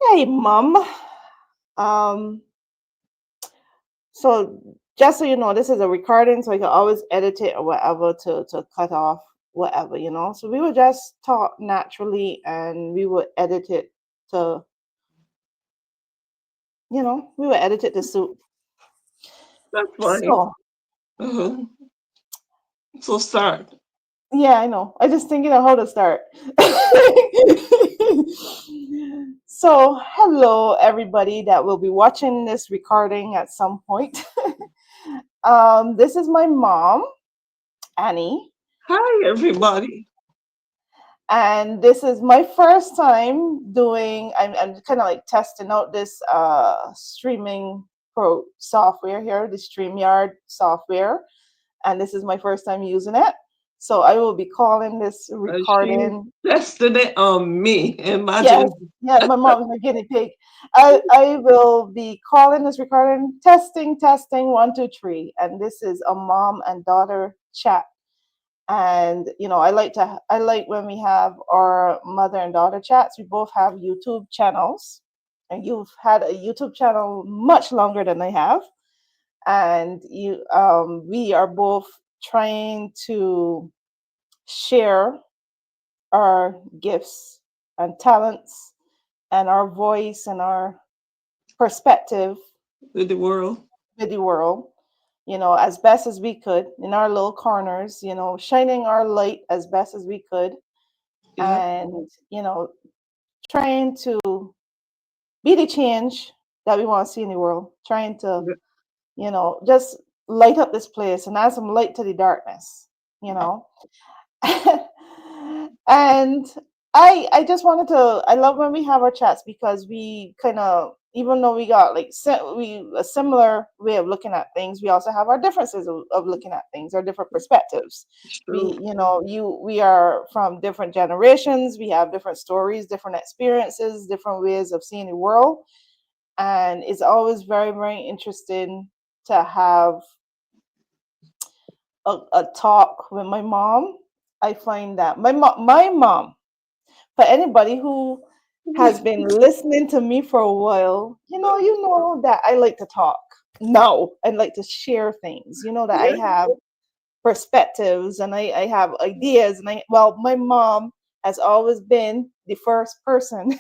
Hey, Mom. Um, so just so you know, this is a recording, so I can always edit it or whatever to cut off whatever. So we would just talk naturally and we would edit it to, we would edit it to suit. That's fine. So Uh-huh. So start. yeah, I know. I just thinking of how to start. So hello everybody that will be watching this recording at some point. This is my mom, Annie. Hi, everybody. And this is my first time doing I'm kind of like testing out this streaming pro software here, the StreamYard software, and this is my first time using it, so I will be calling this She recording. tested it on me. Yes, Imagine. yeah, my mom is my guinea pig. I will be calling this recording testing 1 2 3, and this is a mom and daughter chat. And I like when we have our mother and daughter chats. We both have YouTube channels, and you've had a YouTube channel much longer than I have. And we are both trying to share our gifts and talents and our voice and our perspective With the world. with the world, as best as we could in our little corners, shining our light as best as we could, Yeah. and trying to be the change that we want to see in the world, trying to Yeah. just light up this place and add some light to the darkness you know and I just wanted to. I love when we have our chats because we kind of, even though we got like we a similar way of looking at things, we also have our differences of looking at things, our different perspectives. It's We true. you know you we are from different generations, we have different stories, different experiences, different ways of seeing the world, and it's always very, very interesting to have a talk with my mom. I find that my mom, for anybody who has been listening to me for a while, you know that I like to talk. No, I like to share things. You know that I Yeah. have perspectives and I have ideas. And my mom has always been the first person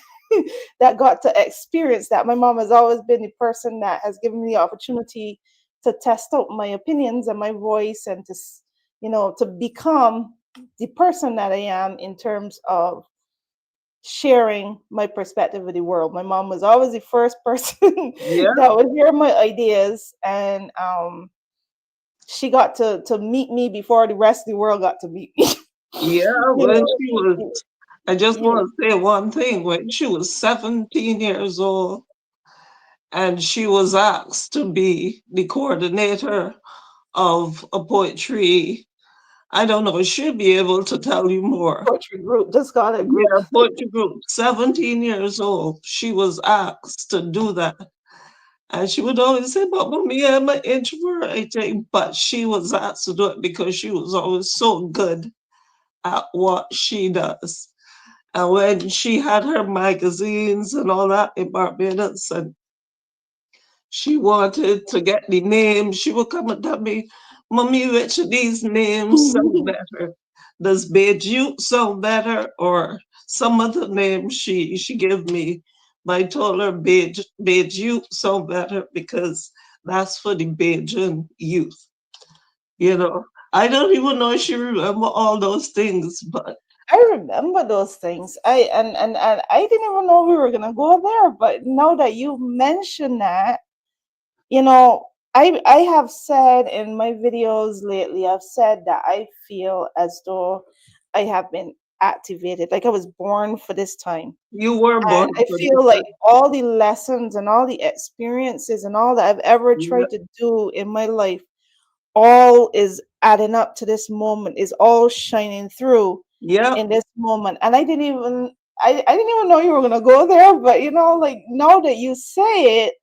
that got to experience that. My mom has always been the person that has given me the opportunity to test out my opinions and my voice, and to become the person that I am in terms of sharing my perspective of the world. My mom was always the first person Yeah. that would hear my ideas, and she got to meet me before the rest of the world got to meet me. Yeah. you When know, she was, I just you know, want to say one thing. When she was 17 years old and she was asked to be the coordinator of a poetry, I don't know, she'll be able to tell you more. poetry group, just got a group. Yeah, poetry group, 17 years old. She was asked to do that. And she would always say, but mommy, I'm an introvert, I think. But she was asked to do it because she was always so good at what she does. And when she had her magazines and all that in Barbados, and she wanted to get the names, she would come and tell me, mommy, which of these names sound better? Does Beirut sound better? Or some other name she gave me. But I told her Beirut sound better because that's for the Bajan youth. You know, I don't even know if she remember all those things, but I remember those things. And I didn't even know we were gonna go there, but now that you mention that, you know, I have said in my videos lately, I've said that I feel as though I have been activated, like I was born for this time. you were And born I for this feel like time. all the lessons and all the experiences and all that I've ever Yeah. tried to do in my life, all is adding up to this moment, is all shining through Yeah. in this moment. And I didn't even know you were gonna go there, but like now that you say it,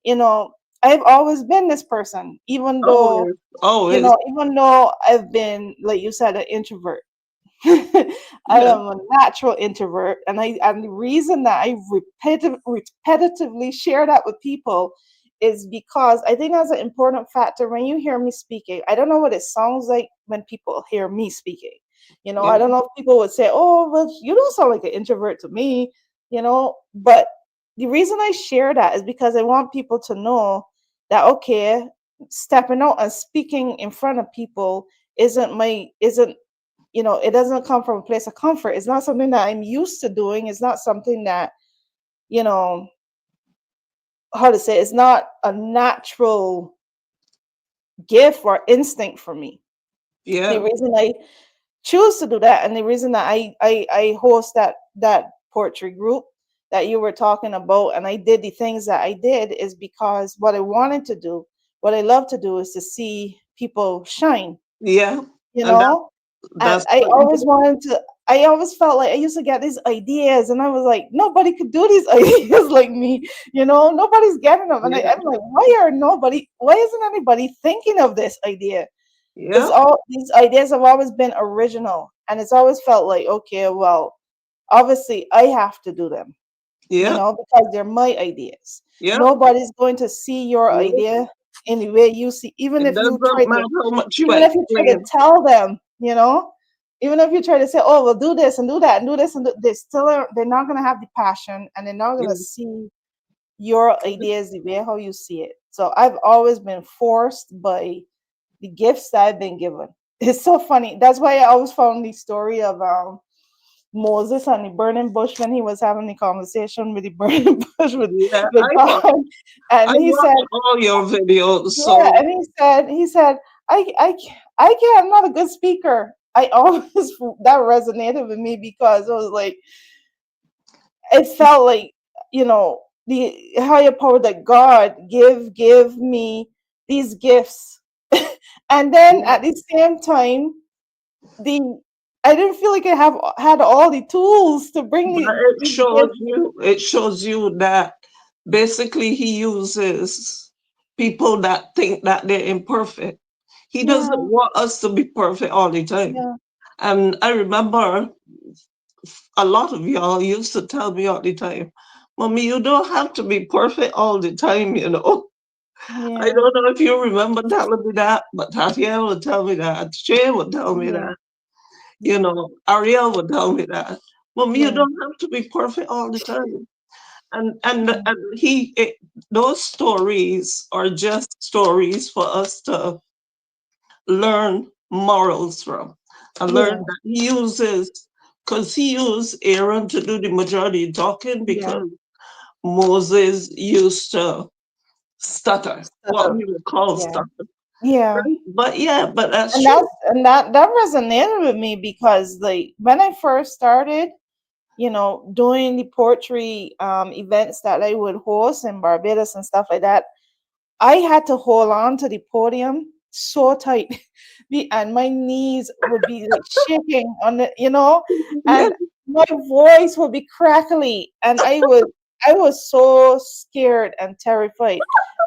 you know, I've always been this person, even though, Always. Always. even though I've been, like you said, an introvert. I Yeah. am a natural introvert, and the reason that I repetitively share that with people is because I think that's an important factor when you hear me speaking. I don't know what it sounds like when people hear me speaking. I Yeah. don't know if people would say, "Oh, well, you don't sound like an introvert to me," but the reason I share that is because I want people to know that okay, stepping out and speaking in front of people isn't it doesn't come from a place of comfort. It's not something that I'm used to doing. It's not something that, you know, how to say, it's not a natural gift or instinct for me. The Yeah. reason I choose to do that and the reason that I host that poetry group that you were talking about and I did the things that I did is because what I wanted to do, what I love to do is to see people shine, Yeah. you And know? And that's I what you always wanted to. I always felt like I used to get these ideas, and I was like, nobody could do these ideas like me. Nobody's getting them, and yeah. I'm like, why are nobody? Why isn't anybody thinking of this idea? It's Yeah. all these ideas have always been original, and it's always felt like, okay, well, obviously I have to do them, Yeah. because they're my ideas. Yeah. Nobody's going to see your Yeah. idea in the way you see, It doesn't matter how much you even if you try to explain. tell them, even if you try to say, "Oh, we'll do this and do that and do this and do," they're not going to have the passion and they're not going to Yeah. see your ideas the way how you see it. So I've always been forced by the gifts that I've been given. It's so funny. That's why I always found the story of Moses and the burning bush when he was having the conversation with the burning bush Yeah. with God, I and he said, watch all your videos, yeah, so and he said, I can't, I'm not a good speaker. I always that resonated with me because it was like it felt like the higher power that God give me these gifts, and then yeah. at the same time the I didn't feel like I have had all the tools to bring But these gifts. it shows you that basically he uses people that think that they're imperfect. He doesn't Yeah, want us to be perfect all the time. yeah, And I remember a lot of y'all used to tell me all the time, Mommy, you don't have to be perfect all the time. I yeah, don't know if you remember telling me that, but Tatiana would tell me that. Shay would tell me yeah, that. yeah, Ariel would tell me that. Mommy, you yeah, don't have to be perfect all the time. And and yeah, and he it, those stories are just stories for us to learn morals from and learn yeah, that he uses because he used Aaron to do the majority talking yeah. because Moses used to stutter, what So, we would call yeah, stutter. yeah. Right? But yeah, but that's And true. that resonated with me because like when I first started, doing the poetry events that I would host in Barbados and stuff like that, I had to hold on to the podium so tight. And my knees would be like shaking on Yeah. and my voice would be crackly and I was so scared and terrified.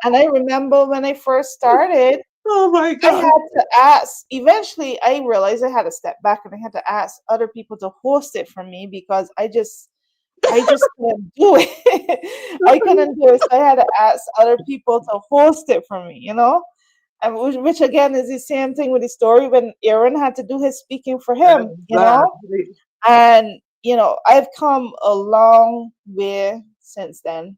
And I remember when I first started, Oh my I God. had to ask. Eventually, I realized I had to step back and I had to ask other people to host it for me because I just couldn't do it. I couldn't do it, so I had to ask other people to host it for me. And which again is the same thing with the story when Aaron had to do his speaking for him. Exactly. And I've come a long way since then.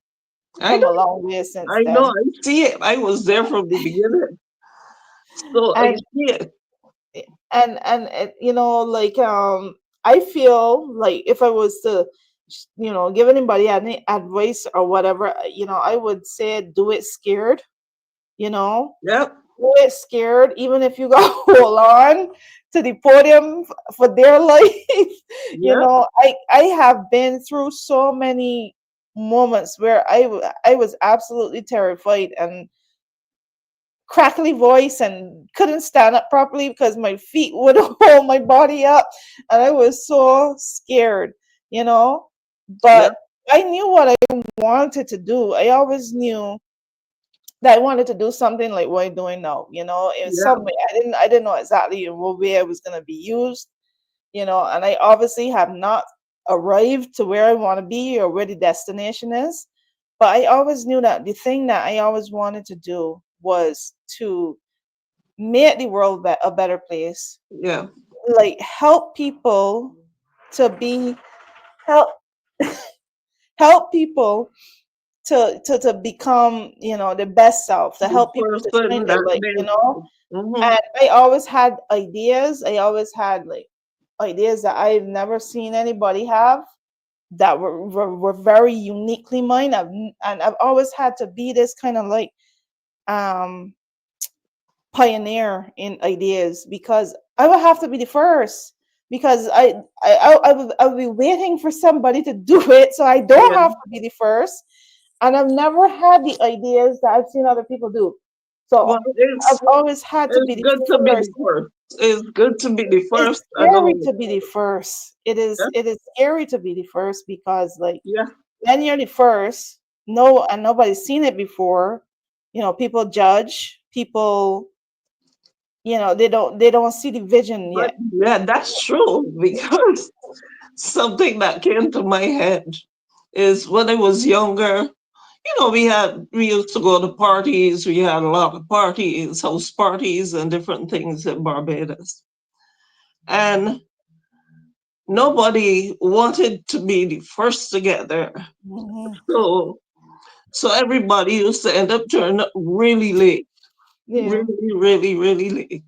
I Come a know. long way since I know. then. I see it. I was there from the beginning. So I And see it. like I feel like if I was to give anybody any advice or whatever, I would say do it scared, you know Yep. do it scared even if you got hold on to the podium for their life. Yep. I have been through so many moments where I was absolutely terrified and crackly voice and couldn't stand up properly because my feet would hold my body up and I was so scared, you know. Yep. But I knew what I wanted to do. I always knew that I wanted to do something like what I'm doing now, in some Yep. way. I didn't know exactly in what way I was gonna be used, and I obviously have not arrived to where I want to be or where the destination is. But I always knew that the thing that I always wanted to do was to make the world a better place, Yeah. like help people to be help help people to become the best self, to The help people to shine person their that light, they. Mm-hmm. and I always had ideas. I always had like ideas that I've never seen anybody have, that were very uniquely mine. And I've always had to be this kind of like um pioneer in ideas, because I would have to be the first, because I would be waiting for somebody to do it, so I don't Yeah. have to be the first. And I've never had the ideas that I've seen other people do. So Well, I've always had to it's be the good to be the first. first. It's good to be the It's first and scary all. to be the first. It is Yeah. it is scary to be the first, because like Yeah. when you're the first, no, and nobody's seen it before, people judge, people, they don't see the vision But yet. yeah, that's true because something that came to my head is when I was younger, we used to go to parties. We had a lot of parties, house parties, and different things in Barbados. And nobody wanted to be the first to get there. Hmm. So, so everybody used to end up turning up really late, Yeah. really, really, really late.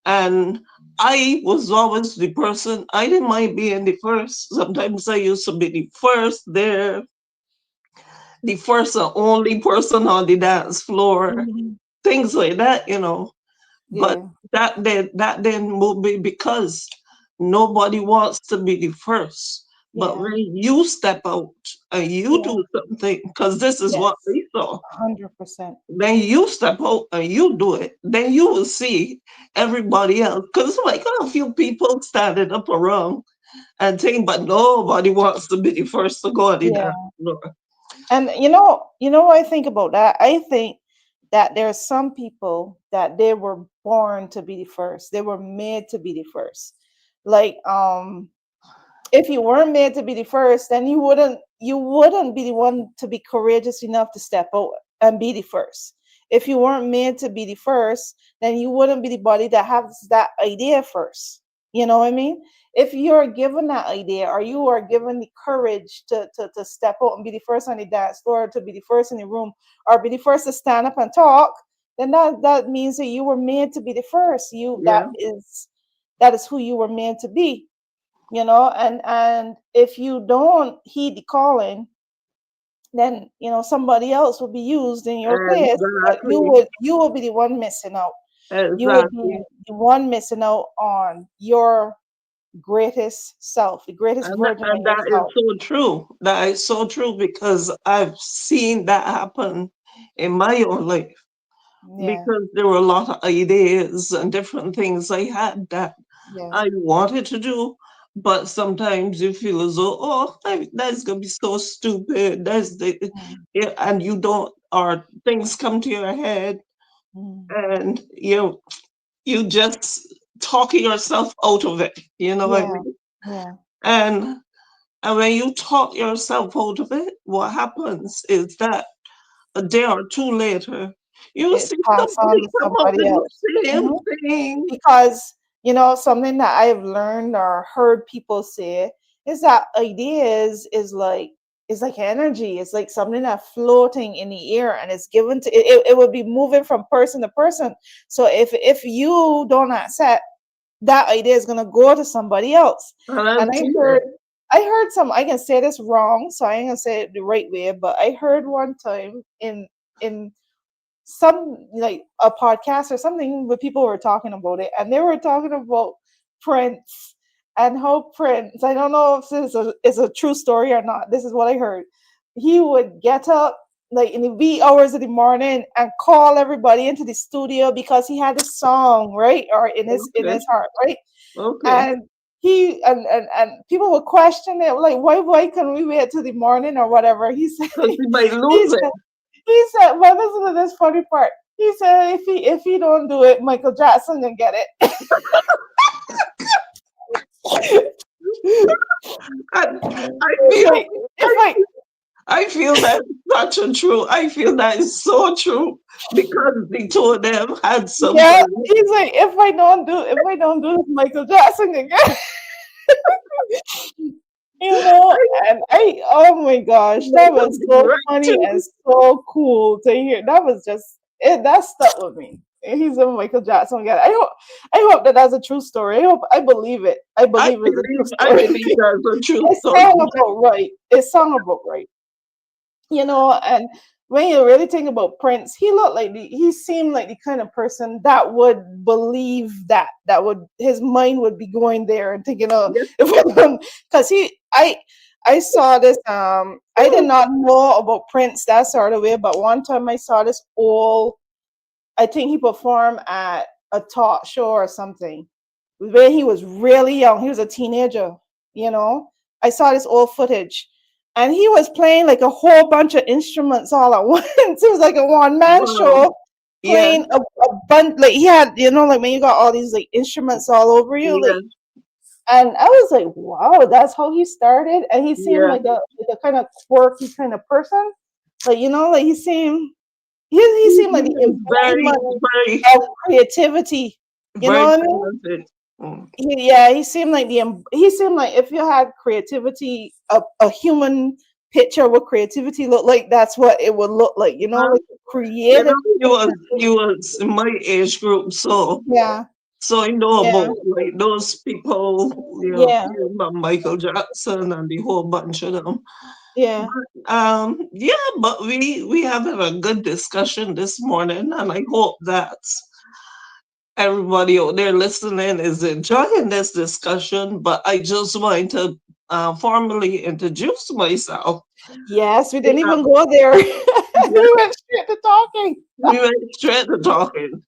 And I was always the person, I didn't mind being the first. Sometimes I used to be the first there, the first and only person on the dance floor, Hmm. things like that. But Yeah. that then will be because nobody wants to be the first. But Yeah. when you step out and you Yeah. do something, because this is what Yes. we saw, 100%. then you step out and you do it, then you will see everybody else. Because like a few people standing up around and saying, but nobody wants to be the first to go on the dance Yeah. floor. And you know what I think about that? I think that there are some people that they were born to be the first. They were made to be the first. Like if you weren't made to be the first, then you wouldn't be the one to be courageous enough to step out and be the first. If you weren't made to be the first, then you wouldn't be the body that has that idea first. You know what I mean? If you're given that idea, or you are given the courage to step out and be the first on the dance floor, to be the first in the room, or be the first to stand up and talk, then that means that you were made to be the first. You Yeah. that is who you were meant to be. And if you don't heed the calling, then somebody else will be used in your place, but you Exactly. would you will be the one missing out. You would be Exactly. the one missing out on your greatest self, the greatest version of And that is yourself. so true. That is so true because I've seen that happen in my own life. Yeah. Because there were a lot of ideas and different things I had that Yeah. I wanted to do, but sometimes you feel as though, oh, that's gonna be so stupid. Mm, Yeah, and you don't, or things come to your head, mm. and you just talk yourself out of it. You know what I Yeah. mean? Yeah. And and when you talk yourself out of it, what happens is that a day or two later, you It's see passed on somebody to come up somebody with else. the same Mhm. thing. Because something that I've learned or heard people say is that ideas is like energy. It's like something that's floating in the air, and it's given to it would be moving from person to person. So if you don't accept, that idea is gonna go to somebody else. And I've And i seen heard it. i heard some, I can say this wrong, so I ain't gonna say it the right way, but I heard one time in some, like a podcast or something, where people were talking about it, and they were talking about Prince, and how Prince, I don't know if this is a true story or not, this is what I heard. He would get up like in the wee hours of the morning and call everybody into the studio because he had a song, right, or in Okay, his heart, right. okay. And and people would question it, like, why can we wait till the morning or whatever. He said Because he might he lose it. said he said, well, listen to this funny part. He said if he don't do it, Michael Jackson can get it. And I It's feel, like it's like I feel that is such a true. I feel that is so true because the two of them had some yeah, fun. he's like, if I don't do this Michael Jackson again, and oh my gosh, that Michael was be so right funny too. and so cool to hear. That was just it. That stuck with me. He's a Michael Jackson guy. I hope that that's a true story. I believe it. I believe it's a true I story. believe that's a true It story. sounds about right. It sounds about right. And when you really think about Prince, he seemed like the kind of person that would believe that would his mind would be going there and thinking, oh, Yes. because I saw this. I did not know about Prince that sort of way, but one time I saw this old. I think he performed at a talk show or something when he was really young. He was a teenager, you know. I saw this old footage, and he was playing like a whole bunch of instruments all at once. It was like a one man Wow. show Yes. playing a bunch. Like he had, like when you got all these like instruments all over you, like. Yes. And I was like, wow, that's how he started. And he seemed Yes. like a kind of quirky kind of person. Like, like he seemed like the He's very, embodiment very, of creativity. You know very what I mean? talented. Mm. Yeah, he seemed like if you had creativity, a human picture what creativity look like, that's what it would look like. Huh? Like creative person. He was in my age group, Yeah, so I know yeah, about like those people, yeah, about Michael Jackson and the whole bunch of them. yeah. Yeah, but we have had a good discussion this morning, and I hope that everybody out there listening is enjoying this discussion. But I just want to formally introduce myself. Yes, we I didn't even am, go there. yeah, We went straight to talking. we went straight to talking.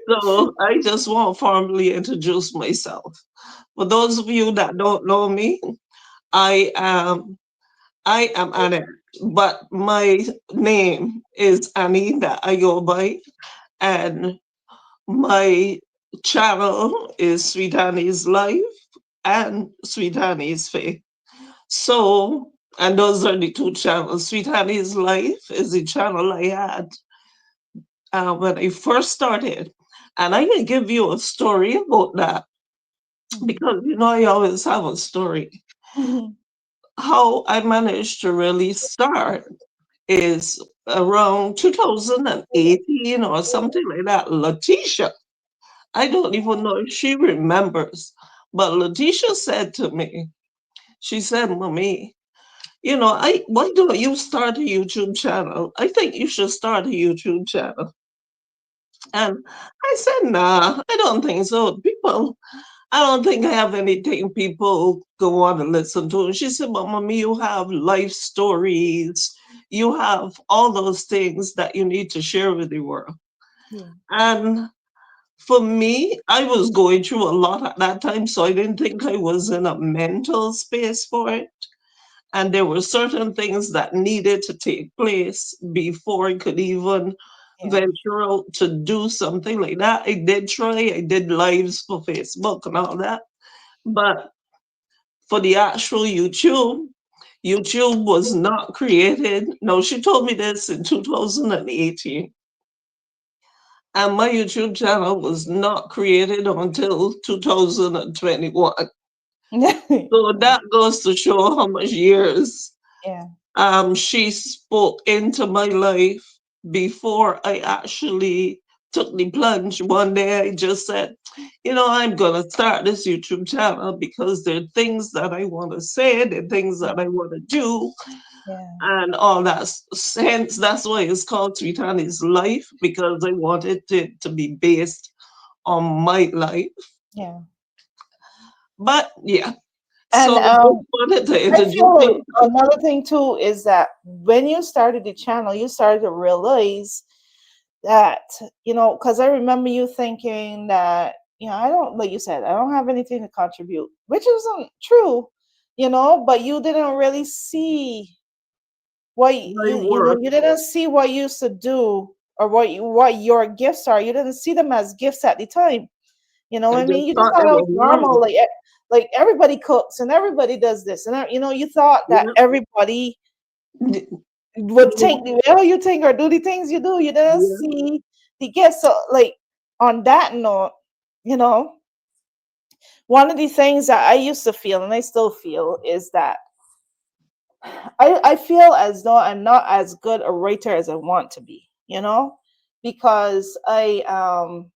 So I just want to formally introduce myself. For those of you that don't know me, I am I am Annette, but my name is Annie that I go by, and my channel is Sweet Annie's Life and Sweet Annie's Faith. So, and those are the two channels. Sweet Annie's Life is the channel I had when I first started. And I can give you a story about that because I always have a story. How I managed to really start is around 2018 or something like that. Letitia, I don't even know if she remembers, but Letitia said to me, she said, Mommy, why don't you start a YouTube channel? I think you should start a YouTube channel. And I said, nah, I don't think so. I don't think I have anything people go want to listen to. And she said, but Mommy, you have life stories. You have all those things that you need to share with the world. Yeah. And for me, I was going through a lot at that time, so I didn't think I was in a mental space for it. And there were certain things that needed to take place before I could even Yeah. venture out to do something like that. I did lives for Facebook and all that. But for the actual YouTube was not created. No, she told me this in 2018. And my YouTube channel was not created until 2021. So Yeah. that goes to show how much years Yeah. she spoke into my life before I actually took the plunge. One day I just said, I'm going to start this YouTube channel because there are things that I want to say, there are things that I want to do, Yeah. and all that. Hence, that's why it's called Sweet Honey's Life, because I wanted it to be based on my life. Yeah. But yeah, so And I just wanted to I introduce feel like you. another thing too is that when you started the channel, you started to realize that, because I remember you thinking that, I don't, like you said, I don't have anything to contribute, which isn't true, but you didn't really see what My you work. didn't see what you used to do or what your gifts are. You didn't see them as gifts at the time. You know I what I just mean? You just thought thought it it was was normal, normal. like everybody cooks and everybody does this, and you thought that yeah, everybody yeah, would think the way you think or do the things you do. You didn't yeah, see the gifts. So, like on that note, you know, one of the things that I used to feel and I still feel is that I feel as though I'm not as good a writer as I want to be, because so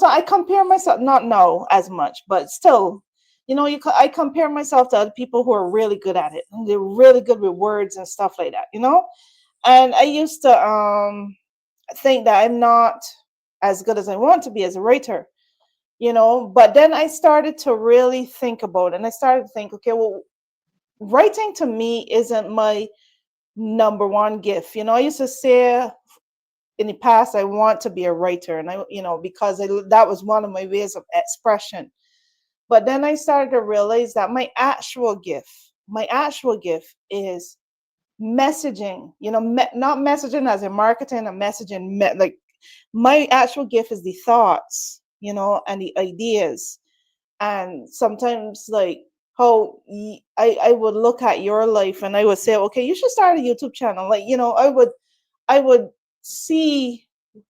I compare myself, not now as much, but still, I compare myself to other people who are really good at it. And they're really good with words and stuff like that. And I used to think that I'm not as good as I want to be as a writer. But then I started to really think about it, and I started to think, okay, well, writing to me isn't my number one gift. I used to say in the past I want to be a writer, and because that was one of my ways of expression. But then I started to realize that my actual gift is messaging. Not messaging as in marketing, and messaging like my actual gift is the thoughts, and the ideas. And sometimes, like, how I would look at your life and I would say, okay, you should start a YouTube channel. Like, I would see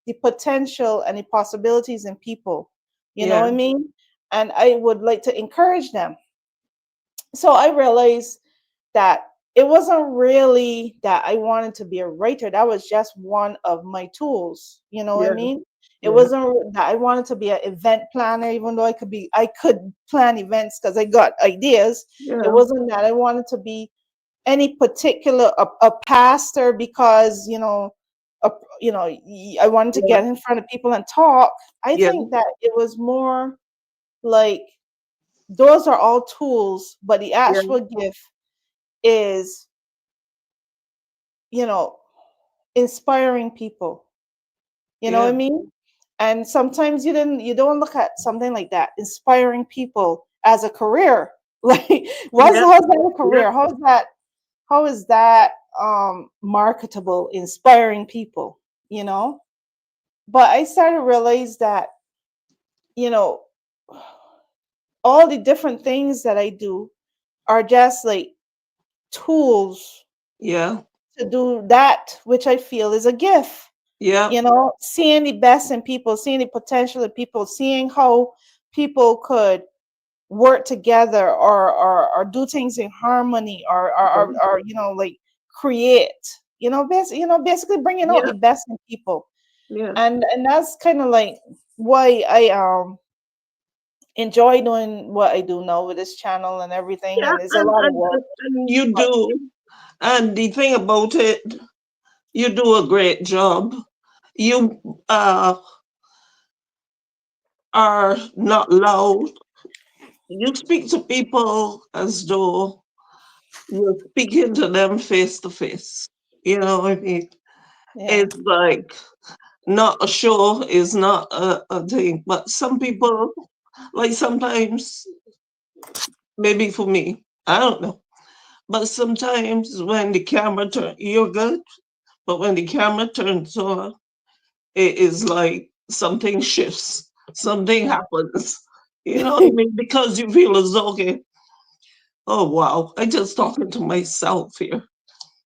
the potential and the possibilities in people, you know yeah, what I mean? And I would like to encourage them. So I realized that it wasn't really that I wanted to be a writer. That was just one of my tools. You know what I yeah, mean? It yeah, wasn't that I wanted to be an event planner, even though I could plan events because I got ideas. It yeah, wasn't that I wanted to be any particular a pastor because a, I wanted to yeah, get in front of people and talk. I yeah, think that it was more like those are all tools, but the yeah, actual gift is, you know, inspiring people. You know what yeah, I mean? And sometimes you don't look at something like that, inspiring people as a career. Like, yeah, how's that a yeah, career? How is that marketable, inspiring people, you know? But I started to realize that, you know, all the different things that I do are just like tools yeah, to do that which I feel is a gift. yeah, Seeing the best in people, seeing the potential in people, seeing how people could work together, or do things in harmony, or like create, basically bringing out yeah, the best in people. yeah. And that's kind of like why I enjoy doing what I do now with this channel and everything, Yeah, and it's a lot of work. and you But do. And the thing about it, you do a great job. You are not loud. You speak to people as though you're speaking to them face to face. You know what I mean? yeah. It's like not a show, is not a thing. But some people, like sometimes, maybe for me, I don't know. But sometimes when the camera turns, you're good. But when the camera turns on, it is like something shifts, something Yeah. happens. You know what I mean? Because you feel as though, okay, oh wow, I just talking to myself here.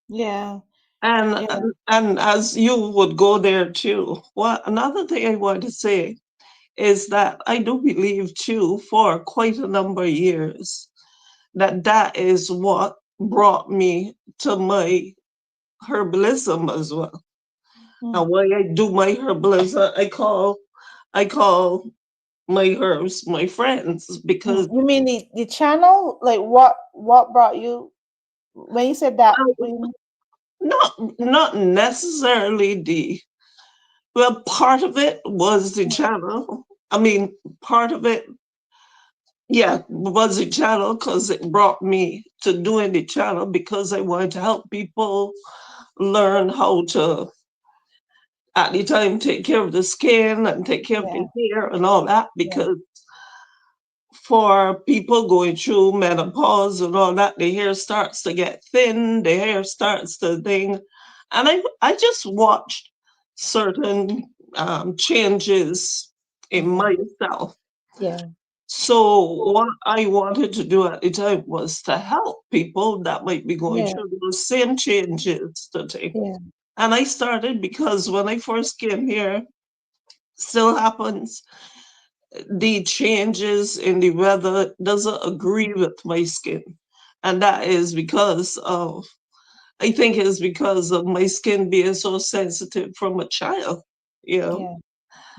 Yeah. And, Yeah. and as you would go there too. Well, another thing I want to say is that I do believe too, for quite a number of years, that that is what brought me to my herbalism as well. And Mm. when I do my herbalism, I call my herbs my friends because You mean the channel? Like, what brought you when you said that? What do you mean? not necessarily the well, part of it was the channel. I mean, part of it, yeah, was the channel because it brought me to doing the channel because I wanted to help people learn how to at the time take care of the skin and take care of the Yeah, hair and all that yeah, because for people going through menopause and all that, the hair starts to get thin, the hair starts to thing. And I just watched certain changes in yeah, myself. yeah, So what I wanted to do at the time was to help people that might be going Yeah, through those same changes to take. yeah, And I started because when I first came here, still happens, the changes in the weather doesn't agree with my skin. And that is because of, I think it's because of my skin being so sensitive from a child, you know. yeah,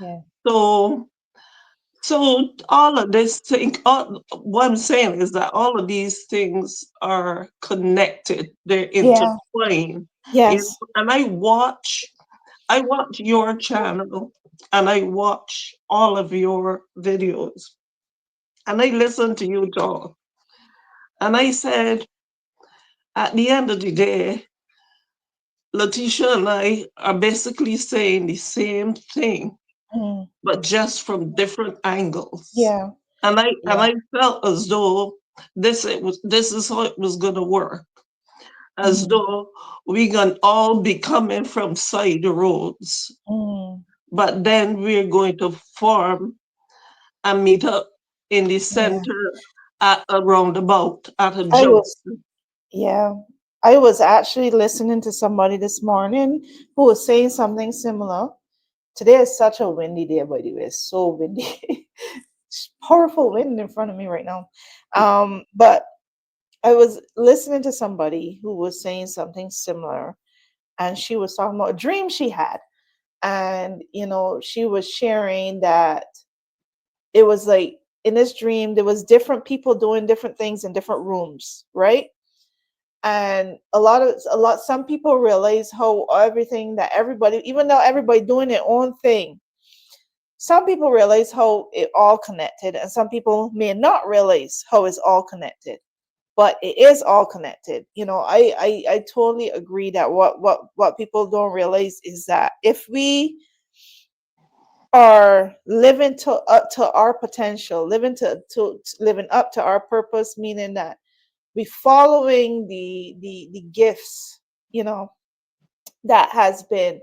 yeah, So all of this thing, what I'm saying is that all of these things are connected. They're yeah. intertwined. Yes. And I watch your channel and I watch all of your videos and I listen to you talk. And I said, at the end of the day, Letitia and I are basically saying the same thing, Mm, but just from different angles. yeah, And yeah. I felt as though this is how it was gonna work. As Mm, though we can all be coming from side roads, mm, but then we're going to form and meet up in the yeah. center at a roundabout, at a I junction. was, yeah. I was actually listening to somebody this morning who was saying something similar. Today is such a windy day, by the way. It's so windy. It's powerful wind in front of me right now. But I was listening to somebody who was saying something similar, and she was talking about a dream she had. And, she was sharing that it was like in this dream, there was different people doing different things in different rooms, right? And some people realize how everything that everybody, even though everybody doing their own thing, some people realize how it all connected, and some people may not realize how it's all connected, but it is all connected. I totally agree that what people don't realize is that if we are living to up to our potential, living up to our purpose, meaning that we following the gifts, that has been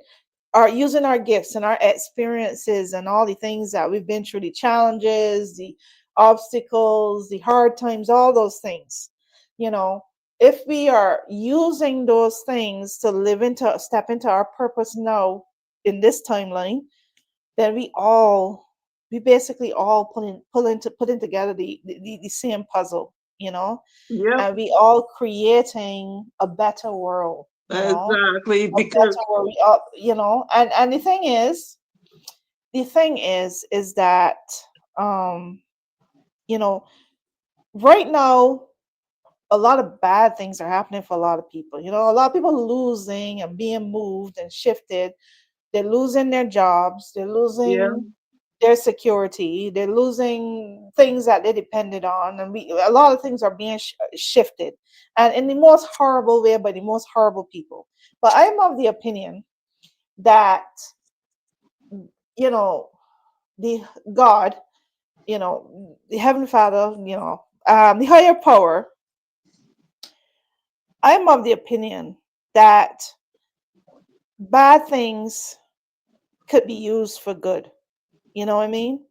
are using our gifts and our experiences and all the things that we've been through, the challenges, the obstacles, the hard times, all those things. You know, if we are using those things to step into our purpose now in this timeline, then we basically all putting together the same puzzle, Yep, and we all creating a better world, exactly. a Because better world. We all, and the thing is that, um, you know, right now a lot of bad things are happening for a lot of people. A lot of people losing and being moved and shifted. They're losing their jobs. They're yeah, losing their security. They're losing things that they depended on, and a lot of things are being shifted, and in the most horrible way by the most horrible people. But I'm of the opinion that, you know the God, the Heavenly Father, the higher power. I'm of the opinion that bad things could be used for good. You know what I mean?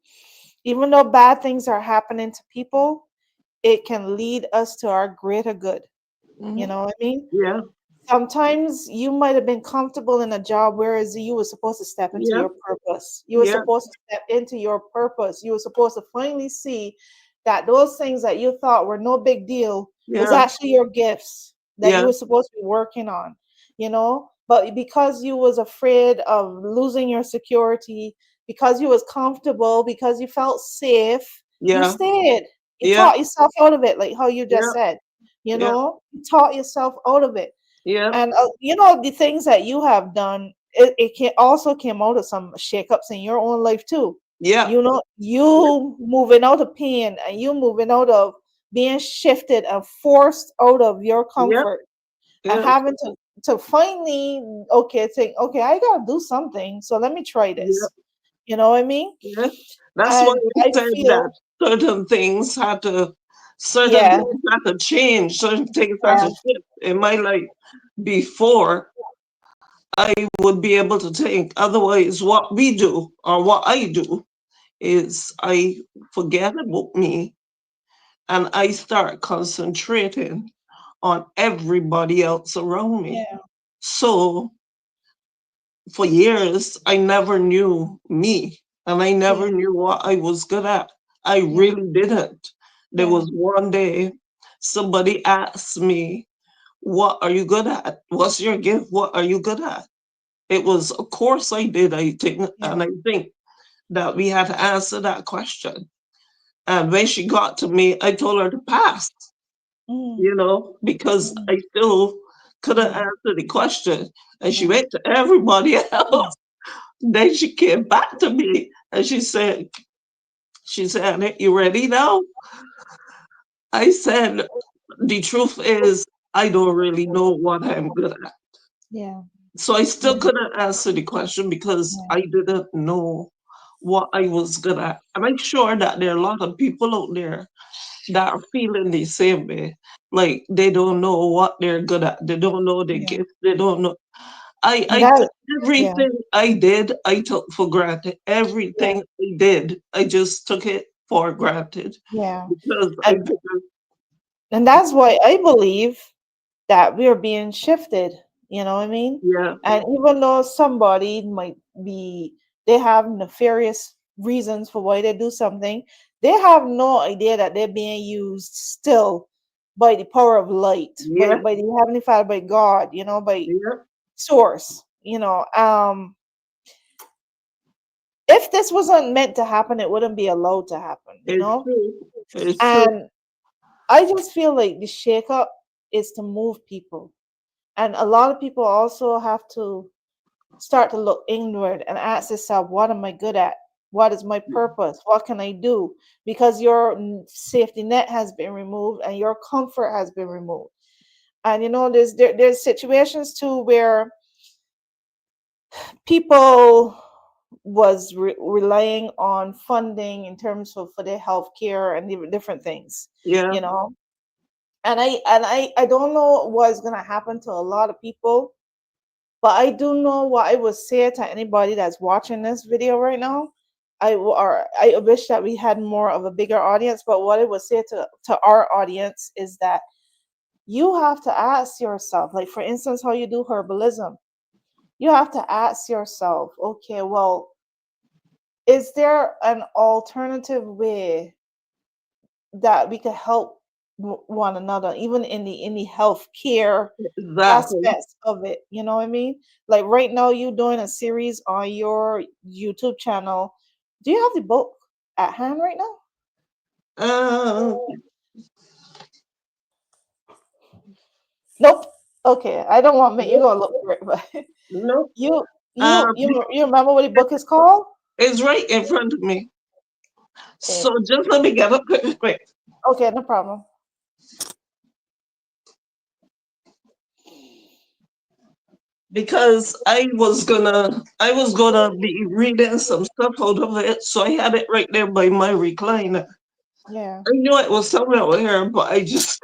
Even though bad things are happening to people, it can lead us to our greater good. You mhm, know what I mean? yeah, Sometimes you might have been comfortable in a job, whereas you were supposed to step into yeah, your purpose. You were yeah, supposed to step into your purpose. You were supposed to finally see that those things that you thought were no big deal was yeah, actually your gifts that you yeah, were supposed to be working on, but because you was afraid of losing your security, because you was comfortable, because you felt safe, you yeah, stayed. You yeah, taught yourself out of it, like how you just yeah, said. yeah, You taught yourself out of it. yeah, And the things that you have done, it can also came out of some shakeups in your own life too. yeah, yeah, You moving out of pain, and you moving out of being shifted and forced out of your yeah, comfort, and yeah, having to finally, okay, think, okay, I gotta do something, so let me try yeah, this. You know what I mean? yeah. That's why And we I said that feel, certain yeah, things had to change, certain things had yeah, to shift in my life before I would be able to think. Otherwise, what we do or what I do is I forget about me and I start concentrating on everybody else around me. Yeah. So for years, I never knew me and I never Yeah. knew what I was good at. I Yeah. really didn't. There Yeah. was one day somebody asked me, what are you good at? What's your gift? What are you good at? It was a course I did, I think, Yeah. and I think that we had to answer that question. And when she got to me, I told her to pass, Mm. because Mm. I still couldn't Yeah. answer the question. And she Yeah. went to everybody Yeah. else. Then she came back to me and she said, you ready now? I said, the truth is, I don't really know what I'm good at. Yeah. So I still Yeah. couldn't answer the question because Yeah. I didn't know what I was good at. And I'm sure that there are a lot of people out there that are feeling the same way. Like they don't know what they're good at. They don't know their Yeah. gift. They don't know. And I that, yeah. everything I did, I took for granted. Yeah. Everything I did, I just took it for granted Yeah. because I And figured, that's why I believe that we are being shifted. You know what I mean? yeah, And even though somebody might be, they have nefarious reasons for why they do something, they have no idea that they're being used still by the power of light, yeah, by the Heavenly Father, by God, by yeah, source. If this wasn't meant to happen, it wouldn't be allowed to happen, it's true. It's true. And I just feel like the shakeup is to move people. And a lot of people also have to start to look inward and ask yourself, what am I good at? What is my purpose? What can I do? Because your safety net has been removed and your comfort has been removed. And there's situations too where people was relying on funding in terms of for their health care and different things, Yeah, you know. And I don't know what's gonna happen to a lot of people. But I do know what I would say to anybody that's watching this video right now. I wish that we had more of a bigger audience. But what I would say to our audience is that you have to ask yourself, like for instance, how you do herbalism. You have to ask yourself, okay, well, is there an alternative way that we could help one another, even in the healthcare exactly. aspects of it. You know what I mean? Like right now, you doing a series on your YouTube channel. Do you have the book at hand right now? Uh, Nope. Okay, I don't want to make you no, go look for it, but no. you you Um, you you remember what the book is called? it's right in front of me. Eh, So just let me get up quick, quick, Okay, no problem. because I was gonna be reading some stuff out of it, so I had it right there by my recliner. Yeah. I knew it was somewhere over here, but I just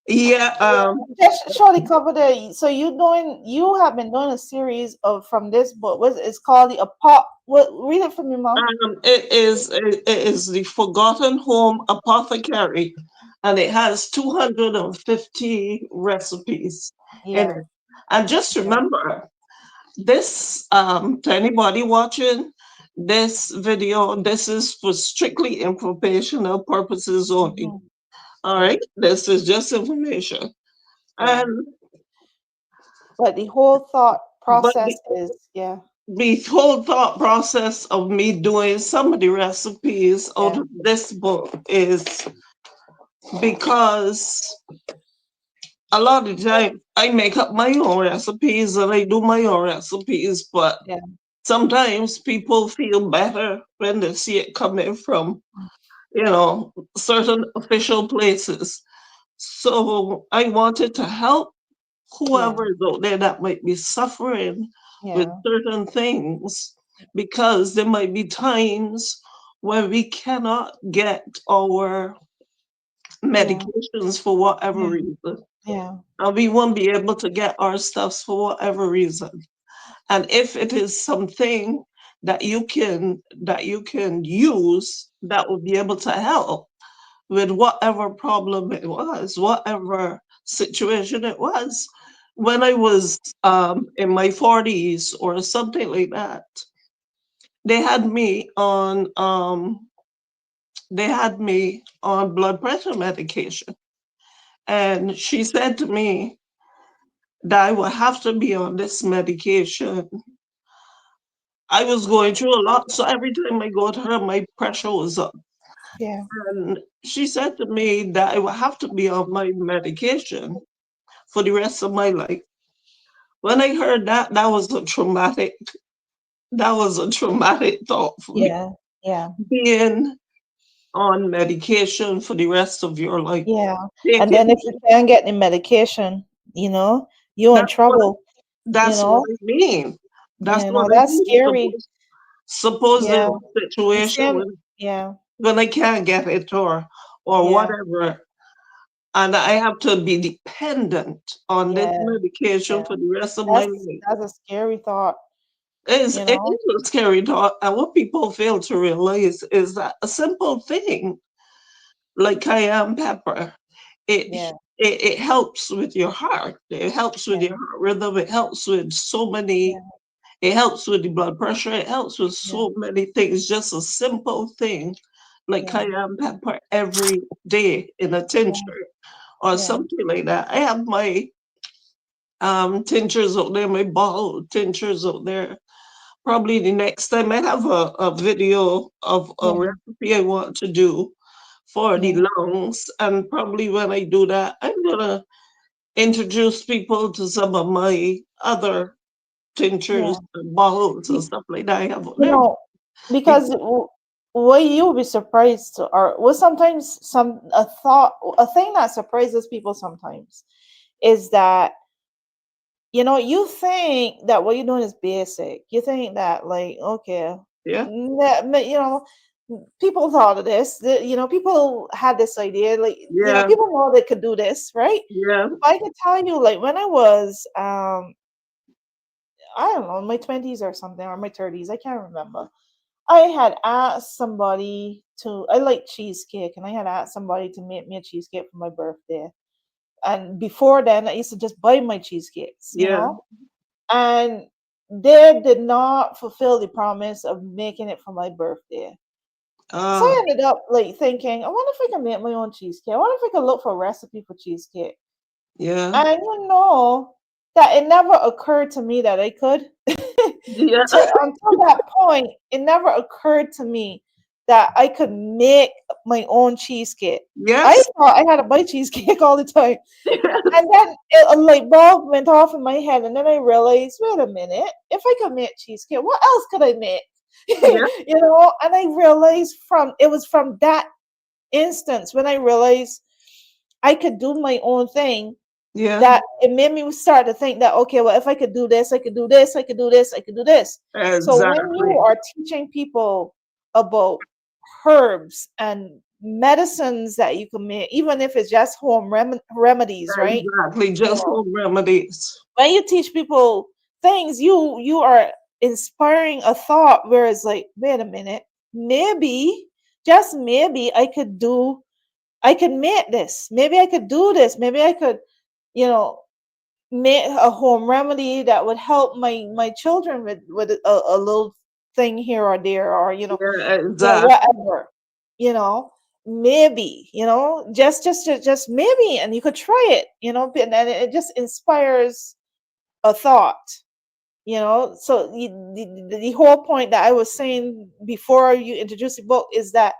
yeah. Just shortly cover the. So you have been doing a series of from this book. What it's called the apart. What read it for me, mom? It is the Forgotten Home Apothecary, and it has 250 recipes in Yeah. it. And just Yeah. remember, this to anybody watching this video, this is for strictly informational purposes only. Hmm. All Yeah. right, this is just information. Yeah. And But the whole thought but process is, yeah, the whole thought process of me doing some of the recipes out yeah, of this book is because a lot of the time I make up my own recipes and I do my own recipes, but yeah, sometimes people feel better when they see it coming from, certain official places. So I wanted to help yeah, whoever is out there that might be suffering with yeah, certain things, because there might be times when we cannot get our yeah, medications for whatever yeah, reason, yeah, and we won't be able to get our stuffs for whatever reason. And if it is something that you can use that will be able to help with whatever problem it was, whatever situation it was. When I was in my 40s or something like that, they had me on blood pressure medication, and she said to me that I would have to be on this medication. I was going through a lot, so every time I go to her, my pressure was up. Yeah. And she said to me that I would have to be on my medication for the rest of my life. When I heard that, that was a traumatic thought for me. Yeah. Yeah. Being on medication for the rest of your life. Yeah. And then Taking if you can't get the medication, you know, you're in that's what trouble, you that's what know. I mean. That's You what know, I that's mean. scary. Suppose there's Yeah. a The situation same. Yeah. when I can't get it or Yeah. whatever, and I have to be dependent on this Yeah. medication Yeah. for the rest of my That's life. that's a scary thought, It's, you it know? is a scary thought, and what people fail to realize is that a simple thing like cayenne pepper, it Yeah. it helps with your heart. It helps with Yeah. your heart rhythm. It helps with so many. Yeah. It helps with the blood pressure. It helps with Yeah. so many things. Just a simple thing like Yeah. cayenne pepper every day in a Yeah. tincture or Yeah. something like that. I have my tinctures out there, my bottle tinctures out there. Probably the next time I have a video of a Yeah. recipe I want to do for the Yeah. lungs, and probably when I do that, I'm gonna introduce people to some of my other tinctures Yeah. and bottles and You, stuff like that I have out you there. know, because Because what you'll be surprised to, or what sometimes a thing that surprises people sometimes is that, you know, you think that what you're doing is basic. You think that, like, okay, yeah, you know, people thought of this. You know, people had this idea. Like, you know, yeah, people know they could do this, right? yeah, But I can tell you, like, when I was, I don't know, in my 20s or something, or my 30s, I can't remember. I had asked somebody to. I like cheesecake, and I had asked somebody to make me a cheesecake for my birthday. And before then, I used to just buy my cheesecakes, you yeah. know. And they did not fulfill the promise of making it for my birthday. So Ah, I ended up like thinking, I wonder if I can make my own cheesecake. I wonder if I can look for a recipe for cheesecake. yeah, And you know that it never occurred to me that I could. yeah, Until that point, it never occurred to me that I could make my own cheesecake. I yes, thought I had to buy cheesecake all the time. yes, And then a light bulb went off in my head, and then I realized, wait a minute, if I could make cheesecake, what else could I make? yeah, You know, and I realized it was from that instance when I realized I could do my own thing yeah, that it made me start to think that, okay, well, if I could do this, I could do this, I could do this, I could do this. So when you exactly. are teaching people about herbs and medicines that you can make, even if it's just home remedies, right? Exactly, You just know, home remedies. when you teach people things, you are inspiring a thought where it's like, wait a minute, maybe, just maybe, I could make this. Maybe I could do this. Maybe I could, you know, make a home remedy that would help my children with a little thing here or there, or Yeah, exactly. whatever, you know. Maybe, just maybe, and you could try it, and then it just inspires a thought, so the whole point that I was saying before you introduced the book is that,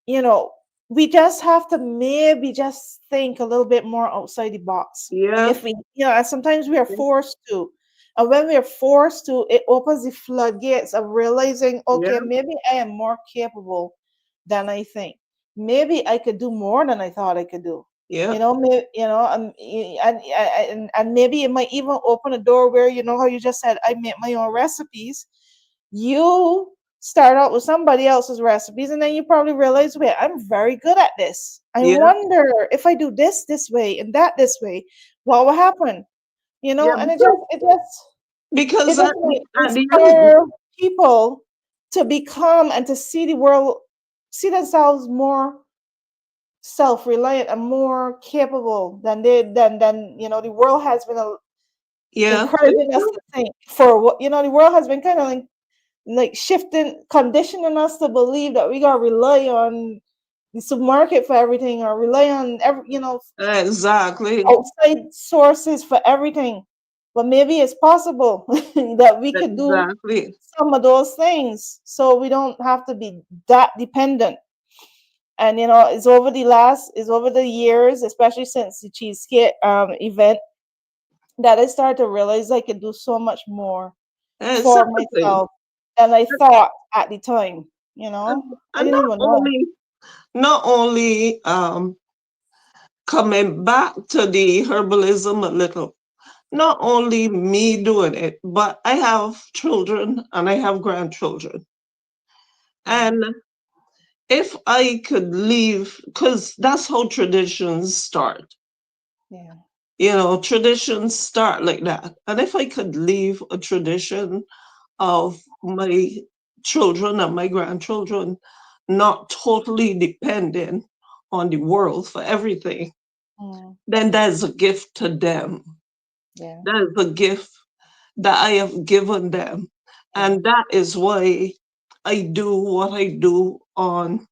you know, we just have to maybe just think a little bit more outside the box. Yeah, If we, and sometimes we are forced to. And when we are forced to, it opens the floodgates of realizing, yeah, okay, maybe I am more capable than I think. Maybe I could do more than I thought I could do. yeah, And maybe it might even open a door where, how you just said, I make my own recipes. You start out with somebody else's recipes, and then you probably realize, wait, I'm very good at this. I yeah, wonder if I do this way and that this way, what will happen? yeah. And it just Because might at the end of inspire. people to become and to see the world, see themselves more self-reliant and more capable than the world has been Yeah. encouraging us to think. For what, the world has been kind of like shifting, conditioning us to believe that we gotta rely on the supermarket for everything, or rely on Exactly. outside sources for everything. But maybe it's possible that we could do Exactly. some of those things so we don't have to be that dependent. And it's over the years, especially since the cheesecake event, that I started to realize I could do so much more for Exactly. myself than I thought at the time. And, I and didn't even know. not only coming back to the herbalism a little, not only me doing it, but I have children and I have grandchildren. Yeah, And if I could leave, because that's how traditions start. yeah, Traditions start like that. And if I could leave a tradition of my children and my grandchildren not totally dependent on the world for everything, mm, then that's a gift to them. yeah, That is a gift that I have given them. yeah, And that is why I do what I do on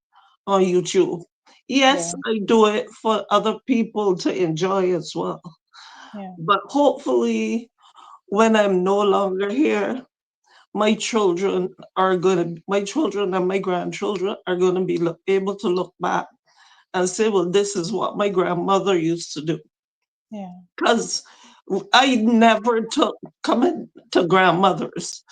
YouTube. Yes, yeah, I do it for other people to enjoy as well. yeah, But hopefully, when I'm no longer here, my children and my grandchildren are going to be able to look back and say, well, this is what my grandmother used to do. yeah, Because I never took, coming to grandmothers,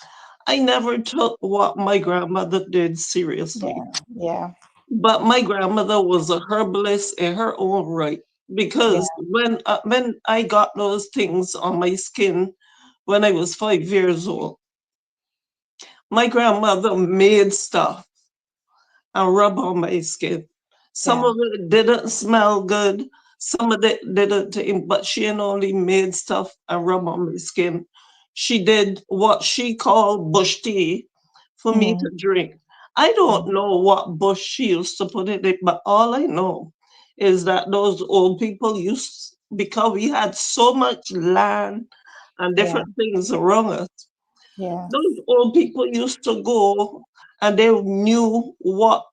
I never took what my grandmother did seriously. yeah, yeah, But my grandmother was a herbalist in her own right. yeah, Because when I got those things on my skin when I was 5 years old, my grandmother made stuff and rub on my skin. Some yeah, of it didn't smell good, some of it didn't, but she had only made stuff and rub on my skin. She did what she called bush tea for me mm, to drink. I don't mm, know what bush she used to put in it, but all I know is that those old people used, because we had so much land and yeah, different things around us, yeah, those old people used to go and they knew what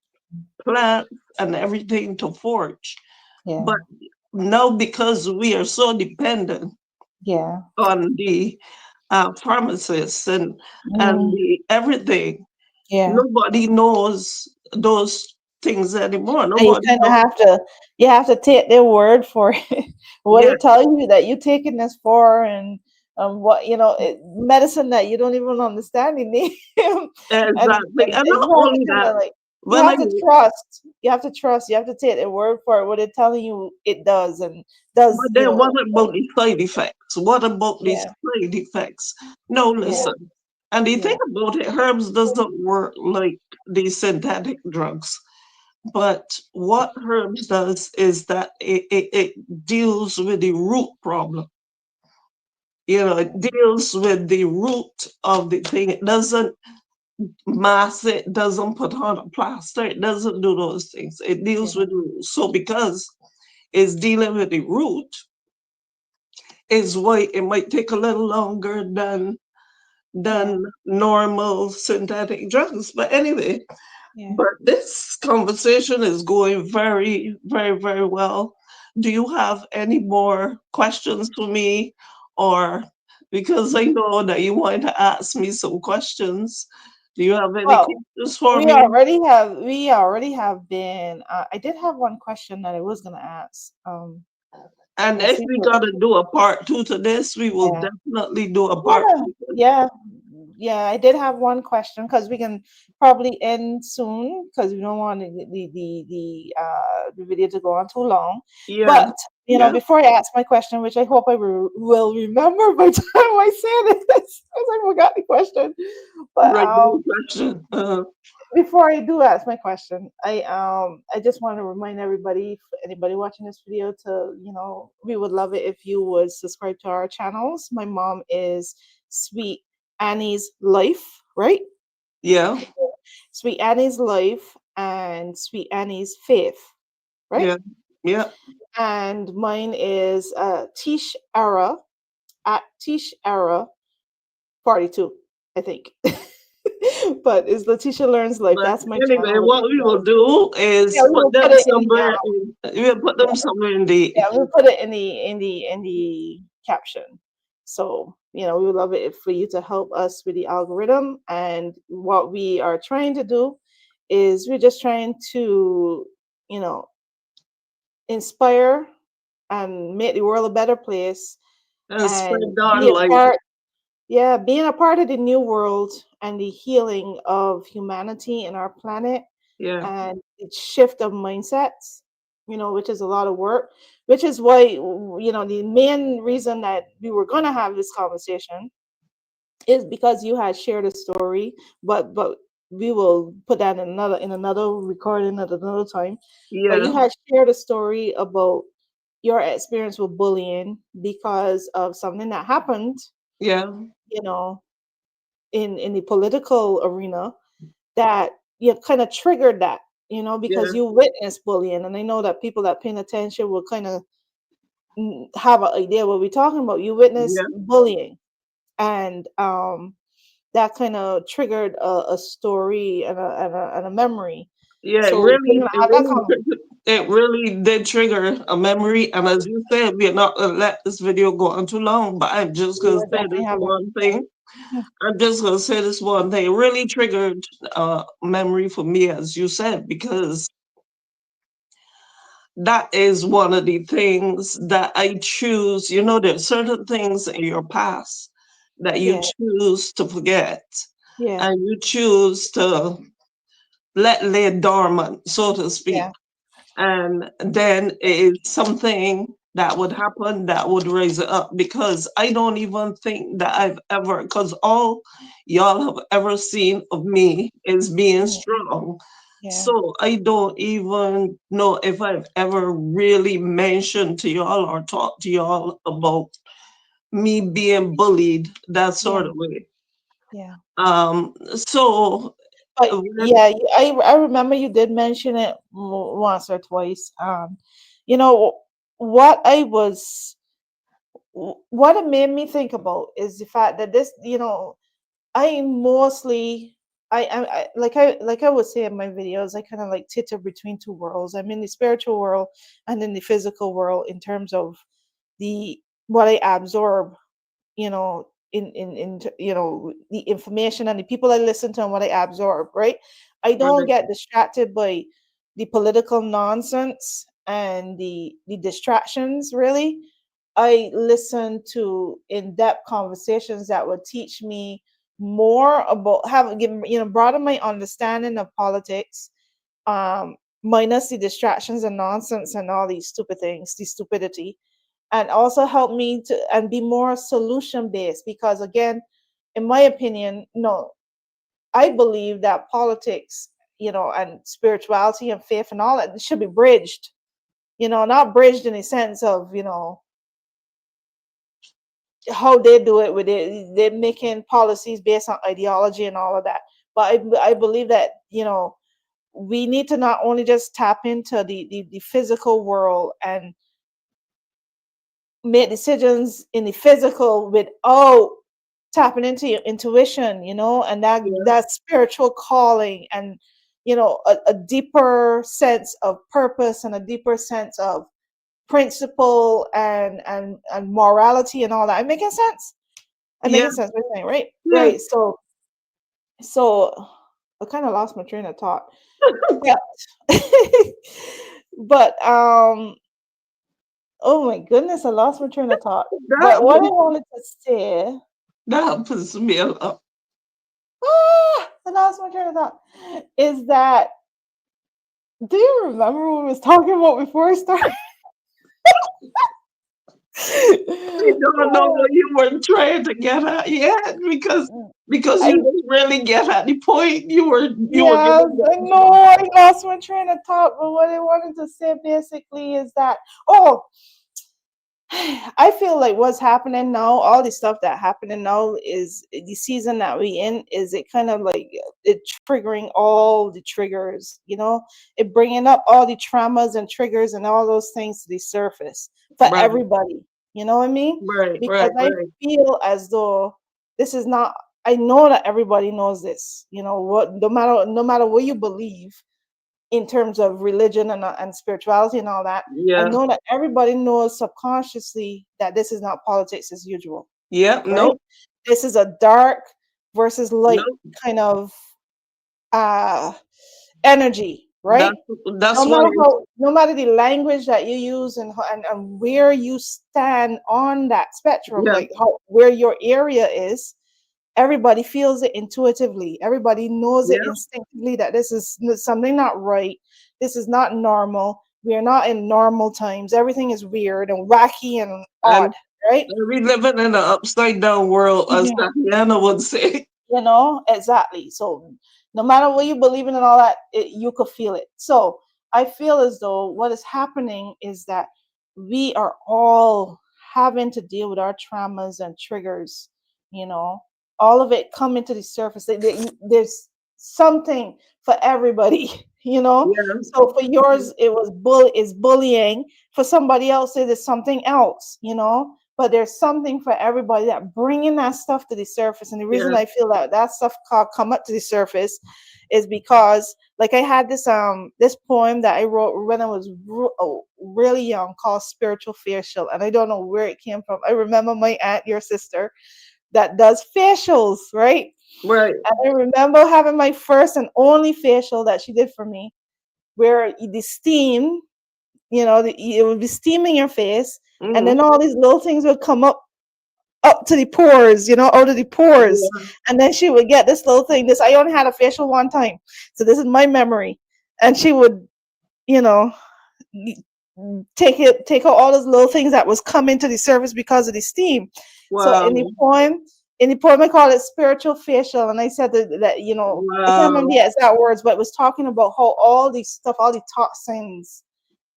plants and everything to forage. yeah, But now, because we are so dependent yeah, on the pharmacists and mm, the everything, yeah. nobody knows those things anymore. And you Nobody kind of knows. have to take their word for it. What Yeah, they tell you that you're taking this for, and what medicine that you don't even understand the name, exactly. and And you not have to only kind that, of like, you when I have to trust. You have to trust. You have to take their word for it. What they're telling you, it does and does. but then what about the side effects? What about these Yeah, side effects? No, yeah, listen. And the thing yeah, about it, herbs doesn't work like these synthetic drugs. But what herbs does is that it deals with the root problem. It deals with the root of the thing. It doesn't mask it, doesn't put on a plaster, it doesn't do those things. It deals yeah, with the root. So because it's dealing with the root, is why it might take a little longer yeah, than normal synthetic drugs. But anyway, yeah. but this conversation is going very, very, very well. Do you have any more questions for me? Or because I know that you want to ask me some questions, do you have any Well, questions for me? we already have been. I did have one question that I was gonna ask. And Let's if see. we got to do a part two to this, we will Yeah. definitely do a part Yeah, two. yeah, yeah. I did have one question because we can probably end soon because we don't want the video to go on too long. Yeah, But yeah. before I ask my question, which I hope I will remember by the time I say this, because I forgot the question. But Regular question. before I do ask my question, I just want to remind everybody, anybody watching this video, to we would love it if you would subscribe to our channels. My mom is Sweet Annie's Life, right? Yeah. Sweet Annie's life and Sweet Annie's faith, right? Yeah. Yeah. And mine is Tish Era at Tish Era 42, I think. But it's Letitia Learns Life. But That's my anyway, channel. what we will do Yeah, is we put will them put it in the somewhere in, we'll put them somewhere in the, yeah, we'll put it in the caption. So, we would love it for you to help us with the algorithm. And what we are trying to do is we're just trying to, you know, inspire and make the world a better place and and spread our be a light. part, yeah, being a part of the new world and the healing of humanity and our planet Yeah. and the shift of mindsets, which is a lot of work, which is why, the main reason that we were going to have this conversation is because you had shared a story, but we will put that in another recording at another time. But you Yeah. had shared a story about your experience with bullying because of something that happened, Yeah. you know, in the political arena that you kind of triggered that, because Yeah. you witnessed bullying. And I know that people that paying attention will kind of have an idea what we're talking about. You witnessed Yeah. bullying, and that kind of triggered a story and a memory. Yeah, So we're gonna have that it really did trigger a memory. And as you said, we're not gonna let this video go on too long, but I'm just we gonna will say definitely this have that. one thing. I'm just gonna say this one thing. It really triggered memory for me, as you said, because that is one of the things that I choose. You know, there's certain things in your past that you Yeah, choose to forget, yeah, and you choose to let lay dormant, so to speak. yeah, And then it is something that would happen that would raise it up, because I don't even think that I've ever, because all y'all have ever seen of me is being mm, strong. yeah, So I don't even know if I've ever really mentioned to y'all or talked to y'all about me being bullied that yeah, sort of way. yeah. So But when, yeah, I remember you did mention it once or twice. You know what I was what it made me think about is the fact that this, I mostly like I would say in my videos, I kind of like titter between two worlds. I'm in the spiritual world and in the physical world in terms of the what I absorb, the information and the people I listen to and what I absorb, right? I don't right, get distracted by the political nonsense and the distractions, really. I listen to in-depth conversations that would teach me more about have given broaden my understanding of politics, minus the distractions and nonsense and all these stupid things, the stupidity, and also help me to and be more solution based, because again, in my opinion, no, I believe that politics, and spirituality and faith and all that should be bridged, not bridged in a sense of, how they do it with it, they're making policies based on ideology and all of that. But I believe that, we need to not only just tap into the physical world and make decisions in the physical without tapping into your intuition, and that yeah, that spiritual calling, and a deeper sense of purpose and a deeper sense of principle and morality and all that. I'm making sense. I'm yeah, making sense. What I'm saying, right? yeah, Right. So I kind of lost my train of thought. Yeah. But oh my goodness, I lost my train of thought. that But what I was wanted to say, that happens to me a lot. I lost my train of thought, is that, do you remember what we was talking about before I started? I don't know what you were trying to get at yet, because you I didn't really get at the point you were Yes, giving I it. know I lost my train of thought, but what I wanted to say basically is that, oh, I feel like what's happening now, all the stuff that happening now is the season that we in, is it kind of like it triggering all the triggers, it bringing up all the traumas and triggers and all those things to the surface for Right, everybody. You know what I mean? right, Because right, I right. feel as though this is not. I know that everybody knows this. What? No matter what you believe in terms of religion and spirituality and all that. I Yeah. know that everybody knows subconsciously that this is not politics as usual, Yep. right? Nope. This is a dark versus light Nope. kind of uh energy, right? That's that's why. No matter the language that you use and where you stand on that spectrum, Yeah. like where your area is, everybody feels it intuitively. Everybody knows it Yeah. instinctively that this is something not right. This is not normal. We are not in normal times. Everything is weird and wacky and And odd, right? we living in an upside down world, as Mhm. Tatiana would say. Exactly. So no matter what you believe in and all that, you could feel it. So I feel as though what is happening is that we are all having to deal with our traumas and triggers, you know all of it come into the surface. There's something for everybody. Yeah. So for yours it was is bullying. For somebody else it is something else. But there's something for everybody that bringing that stuff to the surface. And the reason Yeah. I feel that stuff come up to the surface is because, like, I had this poem that I wrote when I was really young, called Spiritual Facial, and I don't know where it came from. I remember my aunt, your sister, that does facials, right? Right. And I remember having my first and only facial that she did for me, where the steam, it would be steaming your face, and Mm-hmm. then all these little things would come up to the pores, out of the pores. Yeah. And then she would get this little thing. I only had a facial one time. So this is my memory. And she would, you know, take out all those little things that was coming to the surface because of the steam. So Wow. in the poem I call it spiritual facial. And I said that, I can't remember Wow. the exact words, but it was talking about how all these stuff, all the toxins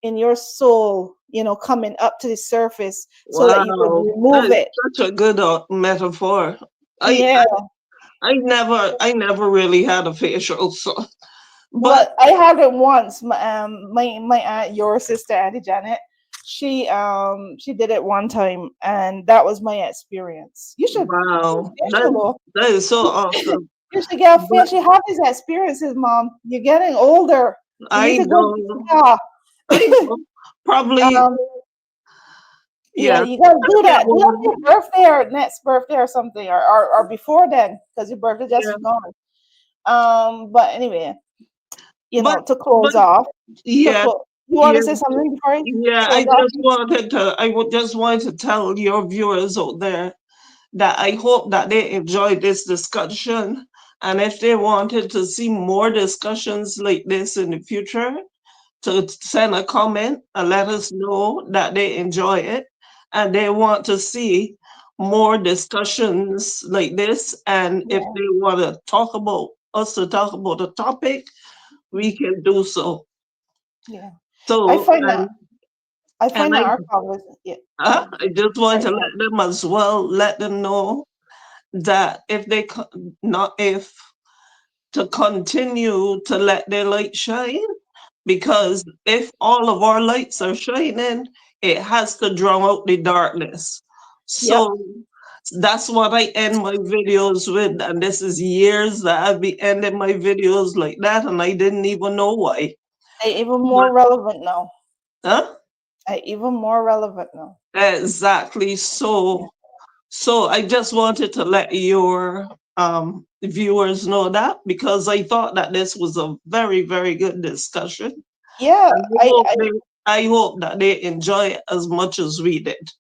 in your soul, coming up to the surface so that you could Wow. That remove is it. such a good metaphor. I, Yeah. I I never really had a facial, so but Well, I had it once. My aunt, your sister, Auntie Janet, she did it one time, and that was my experience. You should get wow, a facial, though. that is so awesome. You should get a But facial. Have these experiences, Mom. You're getting older. You need I to go to know, the I know, spa. probably, Yeah, yeah. you gotta I do get that. Do that for one. your birthday or next birthday or something, or before then, because your birthday just Yeah, is gone. But anyway, but to but close off, yeah, you want yeah, to say something before I yeah. close off? I would just want to tell your viewers out there that I hope that they enjoyed this discussion. And if they wanted to see more discussions like this in the future, to send a comment and let us know that they enjoy it and they want to see more discussions like this. And if Yeah, they want to talk about us to talk about the topic, we can do so. yeah. I So, find that I and find that our conversation. Yeah, I just want sorry, to go ahead. let them as well, let them know that if they not if to continue to let their light shine, because if all of our lights are shining, it has to drown out the darkness. Yep. So that's what I end my videos with, and this is years that I've been ending my videos like that, and I didn't even know why. They even But more relevant now. huh? Even more relevant now. Exactly. Yeah. So I just wanted to let your viewers know that, because I thought that this was a very, very good discussion. Yeah. And I hope that they enjoy it as much as we did.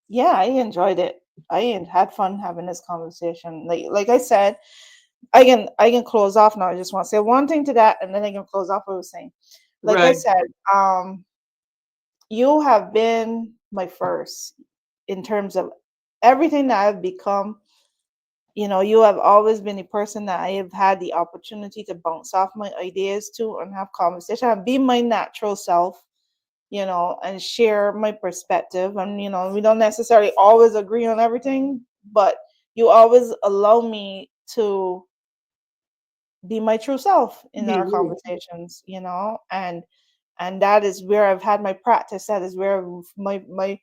Yeah. I enjoyed it. Had fun having this conversation. Like I said, I can close off now. I just want to say one thing to that, and then I can close off what I was saying. Like I Right, said, you have been my first in terms of everything that I've become. You have always been a person that I have had the opportunity to bounce off my ideas to and have conversation and be my natural self. and share my perspective. And, we don't necessarily always agree on everything, but you always allow me to be my true self in Be our real. conversations, and that is where I've had my practice. That is where my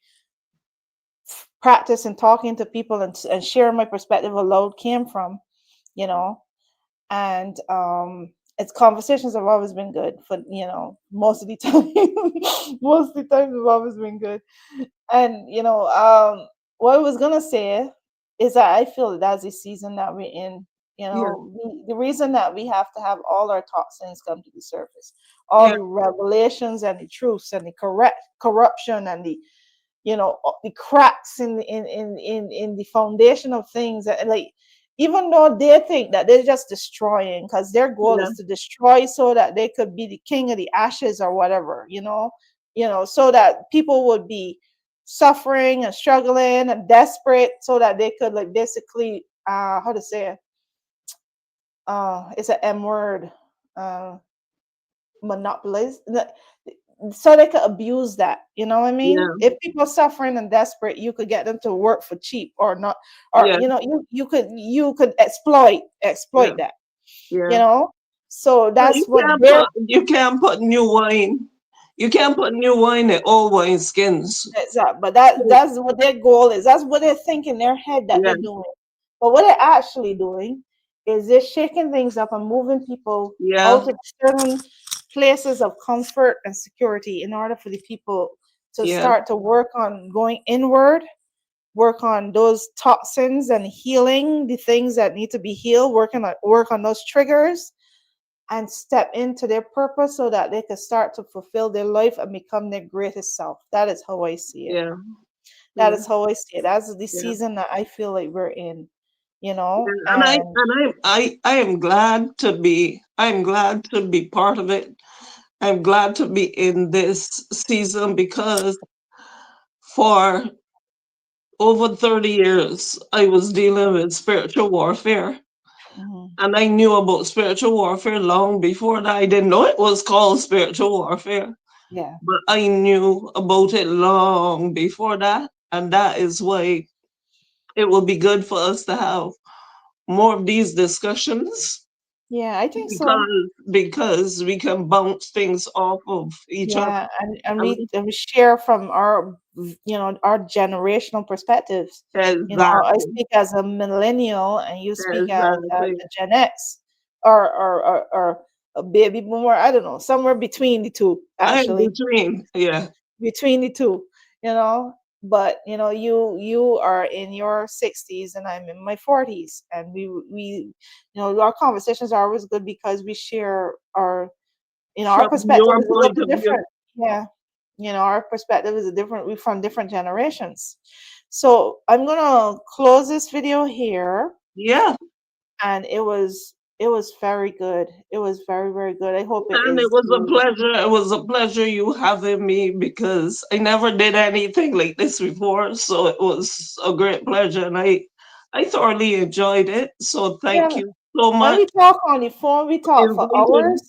practice in talking to people and sharing my perspective aloud came from, you know. And its conversations have always been good for most of the time. Most of the time, have always been good. And what I was gonna say is that I feel that that's the season that we're in. Yeah, The reason that we have to have all our toxins come to the surface, all yeah, the revelations and the truths and the correct corruption and the cracks in the foundation of things, and like, even though they think that they're just destroying, because their goal yeah, is to destroy so that they could be the king of the ashes or whatever, so that people would be suffering and struggling and desperate, so that they could, like, basically, how to say it, it's an M word, uh monopolize, so they could abuse that. You know what I mean? yeah, If people are suffering and desperate, you could get them to work for cheap or not, or yeah, you could exploit yeah, that. You yeah. know, so But that's what they're. you can't put new wine in old wine skins. Exactly. But that's what their goal is. That's what they think in their head that Yeah, they're doing. But what they're actually doing is they're shaking things up and moving people yeah, out of certain places of comfort and security in order for the people to yeah, start to work on going inward, work on those toxins and healing the things that need to be healed, work on those triggers, and step into their purpose so that they can start to fulfill their life and become their greatest self. That is how I see it. yeah, That yeah, is how I see it. That's the yeah. season that I feel like we're in, And and I am glad to be. I'm glad to be part of it. I'm glad to be in this season because for over 30 years I was dealing with spiritual warfare. mhm, And I knew about spiritual warfare long before that. I didn't know it was called spiritual warfare, yeah, but I knew about it long before that. And that is why it will be good for us to have more of these discussions yeah, I think so. because we can bounce things off of each other. Yeah, and we And and we share from our generational perspectives. I exactly, speak as a millennial, and you speak as exactly. a Gen X, or a baby boomer. I don't know, somewhere between the two, I'm actually, between, yeah, between the two. You know, but you are in your 60s, and I'm in my 40s, and our conversations are always good because we share our from perspective your is a little point bit of view. different. Yeah. Our perspective is a different, we from different generations. So I'm gonna close this video here. Yeah. And it was very good. It was very, very good. I hope it And it is was a to. pleasure. It was a pleasure you having me because I never did anything like this before. So it was a great pleasure and I thoroughly enjoyed it. So thank Yeah. you so And much we talk on the phone, we for talk for inviting. hours.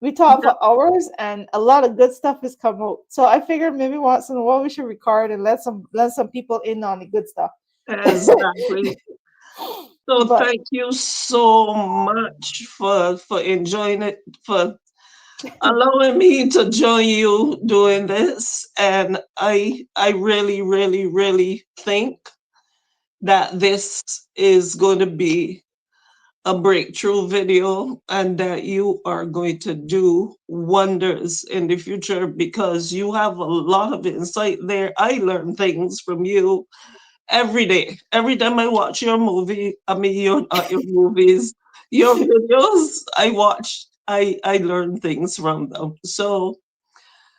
We talk for hours, and a lot of good stuff has come out. So I figured maybe once in a while we should record and let some people in on the good stuff. Exactly. So But thank you so much for enjoying it, for allowing me to join you doing this. And I really, really, really think that this is going to be a breakthrough video and that you are going to do wonders in the future because you have a lot of insight there. I learn things from you every day. Every time I watch your movie, I mean, your movies, your videos, I watch, I learn things from them.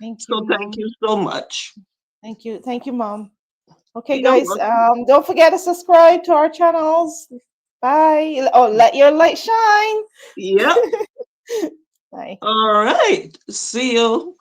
thank you, So thank Mom. you so much. Thank you, Mom. Okay, You're guys. welcome. Don't forget to subscribe to our channels. Bye. Oh, let your light shine. Yep. Bye. All right. See you.